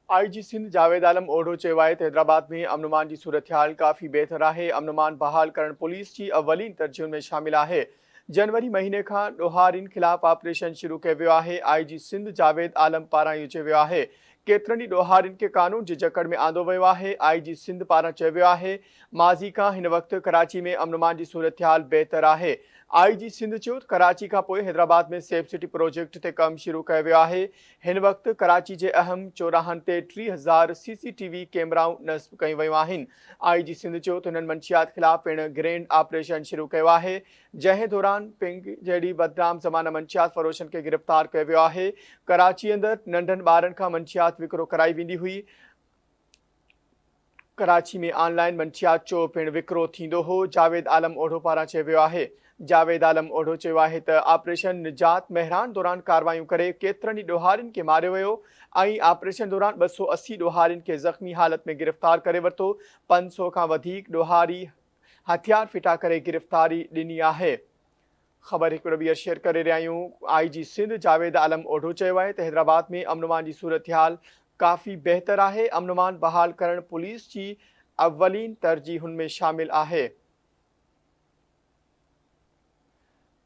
IG Sindh Javed Alam ओढो चयो आहे त हैदराबाद में अमन जी सूरत हाल काफ़ी बहितर आहे। अमन बहाल करण पुलिस जी अवलीन तरजीहुनि में शामिल आहे। जनवरी महीने खां ॾोहारियुनि ख़िलाफ़ ऑपरेशन शुरू कयो वियो आहे। आईजी सिंध जावेद आलम पारां इहो चयो वियो आहे। केतिरनि ई ॾोहारियुनि खे कानून जी जकड़ में आंदो वियो आहे। आईजी सिंध पारां चयो वियो आहे माज़ी खां हिन वक़्तु कराची में अमन जी सूरत हाल बहितर आहे। आईजी सिंध चयो त कराची खां पोइ हैदराबाद में सेफ सिटी प्रोजेक्ट ते कमु शुरू कयो वियो आहे। हिन वक़्तु कराची जे अहम चौराहनि ते 30,000 CCTV कैमराऊं नस्ब कयूं वियूं आहिनि। आईजी सिंध चयो त हिननि मंशियात ख़िलाफ़ पिणु ग्रैंड ऑपरेशन शुरू कयो आहे, जंहिं दौरान पिंक जहिड़ी बदनाम ज़माना मंशियात फ़रोशनि खे गिरफ़्तार कयो वियो आहे। कराची अंदरि नंढनि ॿारनि खां मंशियात विकिरो कराई वेंदी हुई। कराची में ऑनलाइन मंशियात जो पिणु विकिरो थींदो हो। जावेद आलम ओढो पारां चयो वियो आहे। जावेद आलम ओढो चयो आहे त ऑपरेशन निजात महरान दौरान कार्रवाइयूं करे केतिरनि ई ॾोहारियुनि खे मारियो वियो ऐं ऑपरेशन दौरान 280 ॾोहारियुनि खे ज़ख़्मी हालत में गिरफ़्तार करे वरितो। 500 खां वधीक ॾोहारी हथियार फिटा करे गिरफ़्तारी ॾिनी आहे। ख़बर हिकु ॿीहर शेयर करे रहिया आहियूं। आईजी सिंध जावेद आलम ओढो चयो आहे त हैदराबाद में अमन जी सूरत हाल काफ़ी बहितर आहे। अमन बहाल करण पुलिस जी अवलीन तरजीहुनि में शामिल आहे।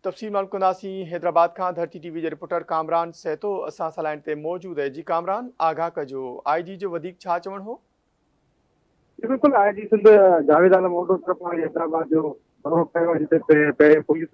तफ़सील मालूम कंदासीं। हैदराबाद खां धरती टीवी जे रिपोर्टर कामरान सहतो असां सां लाइन ते मौजूदु आहे। जी कामरान, आगाह कजो, आईजी जो वधीक छा चवणु हो? बिल्कुल आईजी सिंध जावेद आलम ओढो तरफ़ हैदराबाद जो दौरो कयो जिते पहिरें पुलिस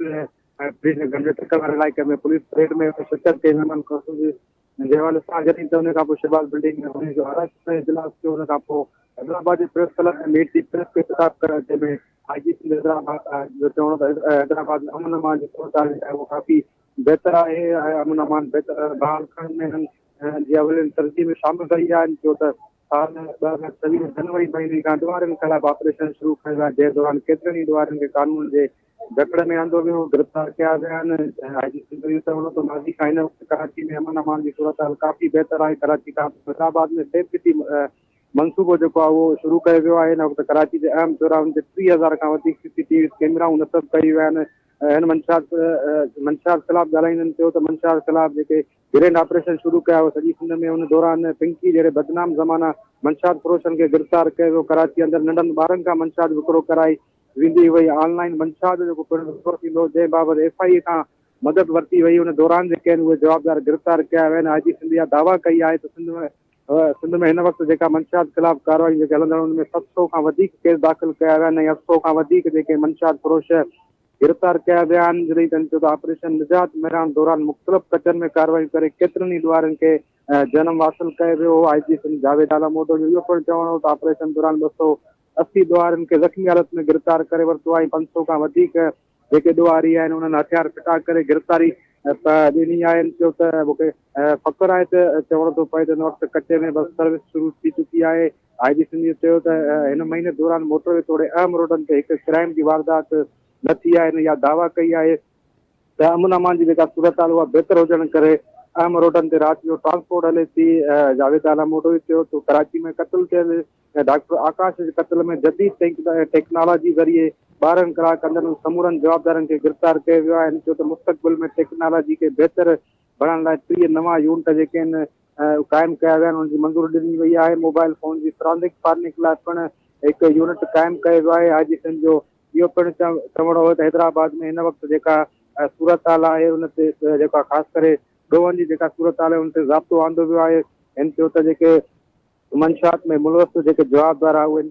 गंज टक्कर वारे इलाइक़े में पुलिस परेड में शिरकत कई महिमान ख़ुशूसी जे हवाले सां जॾहिं त हुन खां पोइ शहबाज बिल्डिंग में हुन जो अरेस्ट इजलास थियो। हुन खां पोइ हैदराबाद जे प्रेस क्लब में मीट जी प्रेस खे ख़िताब करण जंहिंमें आईजी सिंध हैदराबाद जो चवणो त हैदराबाद में अमन अमान जी सूरत हाल आहे उहो काफ़ी बहितर आहे ऐं अमन अमान बहितर बहाल करण में हिननि जी अवलिन तरजीह में शामिल कई आहिनि। छो त साल 2024 जनवरी महीने खां ॾोहारियुनि ख़िलाफ़ ऑपरेशन शुरू कयो आहे, जंहिं दौरान केतिरनि ई ॾोहारियुनि खे कानून जे जकड़ में आंदो वियो, गिरफ़्तार कया विया आहिनि। आईजी सिंध जो चवणो त माज़ी खां हिन वक़्तु कराची में अमन अमान जी सूरत हाल काफ़ी बहितर आहे। कराची खां हैदराबाद में सेफ सिटी मंसूबो जेको आहे उहो शुरू कयो वियो आहे। हिन वक़्तु कराची जे अहम चौराहनि ते 30,000 खां वधीक CCTV कैमराऊं नस्ब कई विया आहिनि। हिन मंशियात ख़िलाफ़ ॻाल्हाईंदनि चयो त मंशियात ख़िलाफ़ जेके ग्रैंड ऑपरेशन शुरू कया हुआ सॼी सिंध में, हुन दौरान पिंकी जहिड़े बदनाम ज़माना मंशियात फ़रोशनि खे गिरफ़्तार कयो वियो। कराची अंदरि नंढनि ॿारनि खां मंशियात विकिरो कराई वेंदी हुई। ऑनलाइन मंशियात जो जेको पिणु विकिरो थींदो, जंहिं बाबति FIA खां मदद वरिती वई। हुन दौरान जेके आहिनि उहे जवाबदार गिरफ़्तार कया विया आहिनि। आईजी सिंध इहा दावा कई आहे त सिंध में हिन वक़्तु जेका मंशियात ख़िलाफ़ कार्रवाई जेके हलंदड़ हुन में 700 खां वधीक केस दाख़िल कया विया आहिनि ऐं 800 खां वधीक जेके मंशियात फ़रोश गिरफ़्तार कया विया आहिनि। जॾहिं त ऑपरेशन निजात महरान दौरान मुख़्तलिफ़ कचनि में कार्रवाई करे केतिरनि ई ॾोहारियुनि खे जनम हासिल कयो वियो। आईजी सिंध जावेद आलम ओढो जो इहो पिणु चवणो हो त ऑपरेशन दौरान 280 ॾोहारियुनि खे ज़ख़्मी हालत में गिरफ़्तार करे वरितो आहे। 500 खां वधीक जेके ॾोहारी आहिनि उन्हनि हथियार फिटा करे गिरफ़्तारी ॾिनी आहे। चयो त मूंखे फ़ख़्रु आहे त चवणो थो पए त हिन वक़्तु कचे में बस सर्विस शुरू थी चुकी आहे। आईजी सिंध चयो त हिन महीने दौरान मोटरवे तोड़े अहम रोडनि ते हिकु क्राइम जी वारदात न थी आहे। इहा दावा कई आहे त अमन अमान जी जेका सूरत हाल उहा बहितर हुजण करे अहम रोडनि ते राति जो ट्रांसपोर्ट हले थी। जावेद आलम ओढो चयो त कराची में क़त्ल थियल डॉक्टर आकाश जे क़त्ल में जदीद टेक्नोलॉजी ज़रिए 12 कलाक अंदरि समूरनि जवाबदारनि खे गिरफ़्तार कयो वियो आहे। छो त मुस्तक़बिल में टेक्नोलॉजी खे बहितर बढ़ाइण लाइ 30 नवां यूनिट जेके आहिनि क़ाइमु कया विया आहिनि, हुनजी मंज़ूरी ॾिनी वई आहे। मोबाइल फ़ोन जी फॉरेंसिक लाइ पिणु हिकु यूनिट क़ाइमु कयो वियो आहे। आईजी सिंध जो इहो पिणु चवणो हो त हैदराबाद में हिन वक़्तु जेका सूरत हाल आहे हुन ते जेका ख़ासि करे ॾोहनि जी जेका सूरत हाल आहे हुन ते ज़ाब्तो आंदो वियो आहे। हिन चयो त जेके मंशियात में मुलवस जेके जवाबदार आहे उहे